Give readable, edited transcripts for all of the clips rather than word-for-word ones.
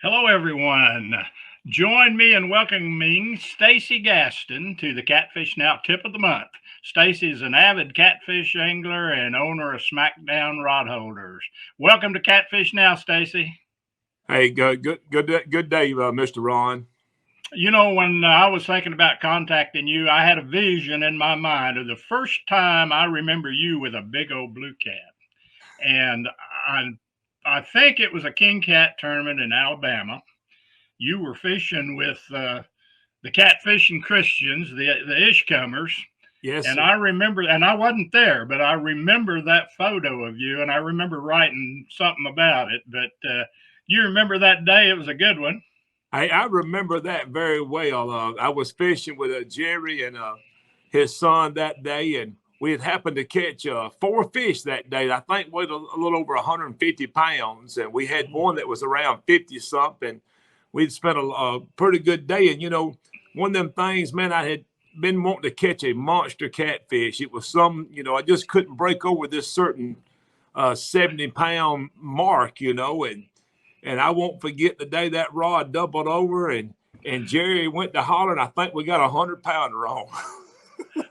Hello, everyone. Join me in welcoming Stacy Gaston to the Catfish Now Tip of the Month. Stacy is an avid catfish angler and owner of Smackdown Rod Holders. Welcome to Catfish Now, Stacy. Hey, good day, Mr. Ron. When I was thinking about contacting you, I had a vision in my mind of the first time I remember you with a big old blue cat. And I, I think it was a king cat tournament in Alabama. You were fishing with the catfishing Christians, the Ishcomers. Yes, And sir. I remember, and I wasn't there, but I remember that photo of you, and I remember writing something about it. But you remember that day? It was a good one. I remember that very well. I was fishing with Jerry and his son that day, and we had happened to catch four fish that day. I think weighed a little over 150 pounds, and we had one that was around 50 something. We'd spent a pretty good day, and one of them things, man, I had been wanting to catch a monster catfish. It was I just couldn't break over this certain 70-pound mark, and I won't forget the day that rod doubled over and Jerry went to holler, and I think we got 100-pounder on.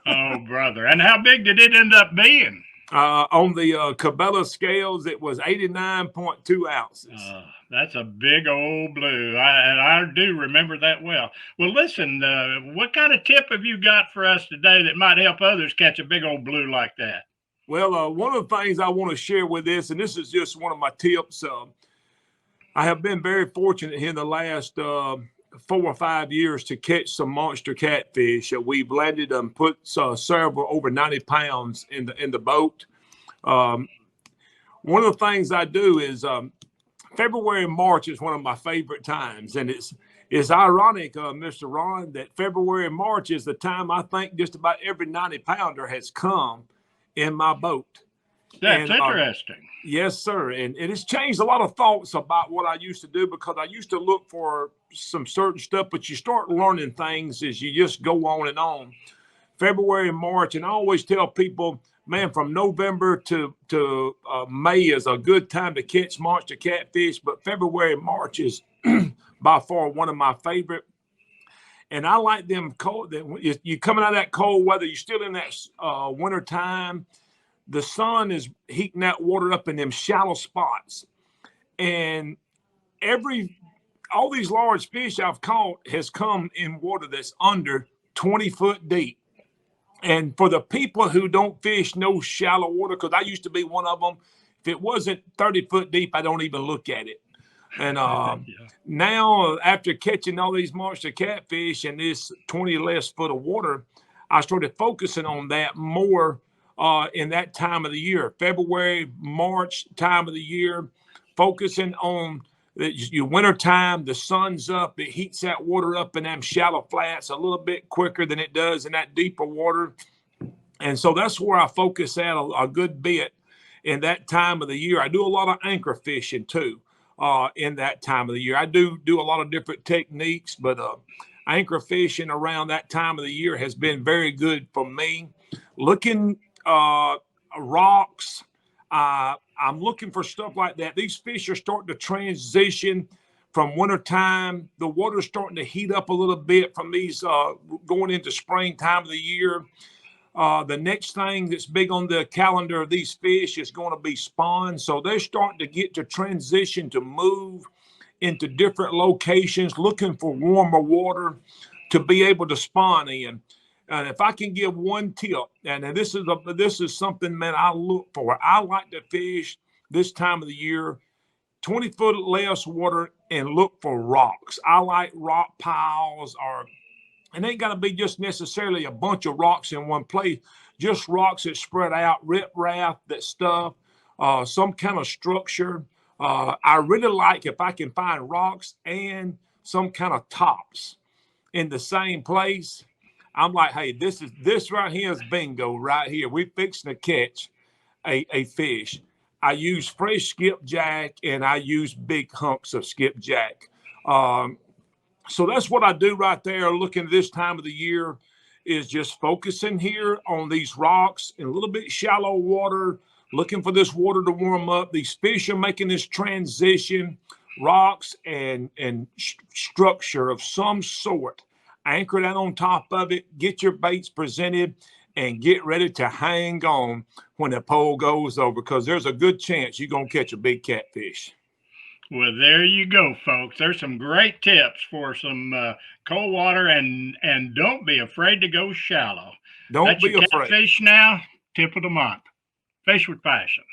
Oh, brother. And how big did it end up being? On the Cabela scales, it was 89.2 ounces. That's a big old blue. And I do remember that well. Well, listen, what kind of tip have you got for us today that might help others catch a big old blue like that? Well, one of the things I want to share with this, and this is just one of my tips. I have been very fortunate here in the last 4 or 5 years to catch some monster catfish. We've landed and put several over 90 pounds in the boat. Um, One of the things I do is February and March is one of my favorite times, and it's ironic, Mr. Ron, that February and March is the time I think just about every 90-pounder has come in my boat. That's And interesting. yes, sir. And it has changed a lot of thoughts about what I used to do, because I used to look for some certain stuff, but you start learning things as you just go on and on. February and March, and I always tell people, man, from November to May is a good time to catch monster catfish, but February and March is by far one of my favorite. And I like them cold. You coming out of that cold weather, you're still in that winter time. The sun is heating that water up in them shallow spots, and every all these large fish I've caught has come in water that's under 20 foot deep. And for the people who don't fish no shallow water, because I used to be one of them, if it wasn't 30 foot deep, I don't even look at it. And Yeah. now, after catching all these monster catfish in this 20 less foot of water, I started focusing on that more in that time of the year, February, March time of the year, focusing on your winter time. The sun's up, it heats that water up in them shallow flats a little bit quicker than it does in that deeper water. And so that's where I focus at a good bit in that time of the year. I do a lot of anchor fishing too in that time of the year. I do a lot of different techniques, but anchor fishing around that time of the year has been very good for me. Looking rocks, I'm looking for stuff like that. These fish are starting to transition from wintertime. The water's starting to heat up a little bit from these going into springtime of the year. The next thing that's big on the calendar of these fish is going to be spawn. So they're starting to get to transition to move into different locations, looking for warmer water to be able to spawn in. And if I can give one tip, and this is something, man, I look for. I like to fish this time of the year, 20 foot less water, and look for rocks. I like rock piles, or it ain't got to be just necessarily a bunch of rocks in one place, just rocks that spread out, riprap, that stuff, some kind of structure. I really like if I can find rocks and some kind of tops in the same place. I'm like, hey, this right here is bingo right here. We fixing to catch a fish. I use fresh skipjack, and I use big hunks of skipjack. Um, so that's what I do right there. Looking at this time of the year is just focusing here on these rocks in a little bit shallow water, looking for this water to warm up. These fish are making this transition rocks and structure of some sort. Anchor that on top of it, get your baits presented, and get ready to hang on when the pole goes over, because there's a good chance you're going to catch a big catfish. Well, there you go, folks. There's some great tips for some cold water, and don't be afraid to go shallow. Don't That's be your afraid. catfish now. Tip of the month. Fish with passion.